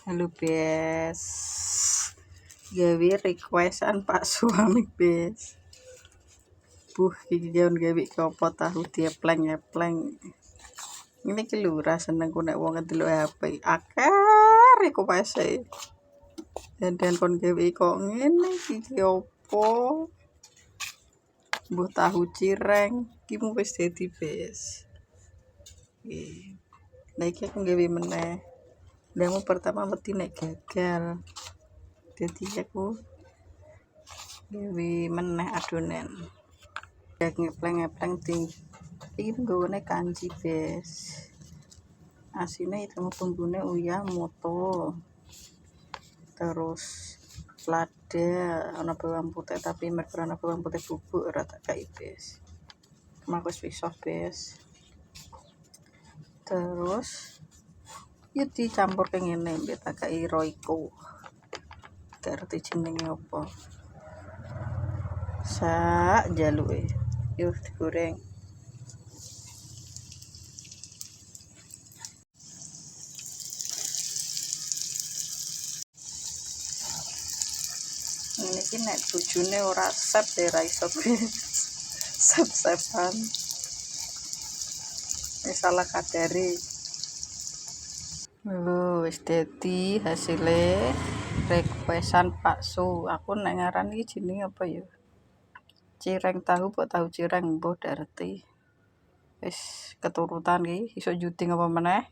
Halo Bes, gawe requestan Pak suami Bes. Iki gawe apa tahu diepleng-epleng. Ini ki lurah senengku nek wong ndelok HP. Akeh requeste. Dan kon gawe kok ngene iki opo? Mbuh tahu cireng, ki mu wis dadi Bes. Nah iki aku gawe meneh. Demo pertama mesti nek gagal. Jadi aku gawe meneh adonan. Ngepleng-ngepleng iki nggone kanji Bes. Asine itu bumbune uyah moto. Terus lada ana bawang putih tapi mergo ana bawang putih bubuk ora tak kai Bes. Maku wis Bes. Terus ya dicampur ke ngene mbek tak kai Royco. Ngerti jenenge apa. Sak jaluke. Yuk digoreng. Ini ki nek bojone ora sep ra iso sep-sepan. Salah kadare. Wis dadi hasilé requestan Pak Su. Aku nek ngaran iki jenenge apa ya? Cireng tahu kok tahu cireng mbuh darti. Wis keturutan iki iso juting apa meneh?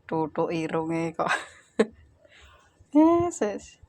Tutuk irunge kok. Yes.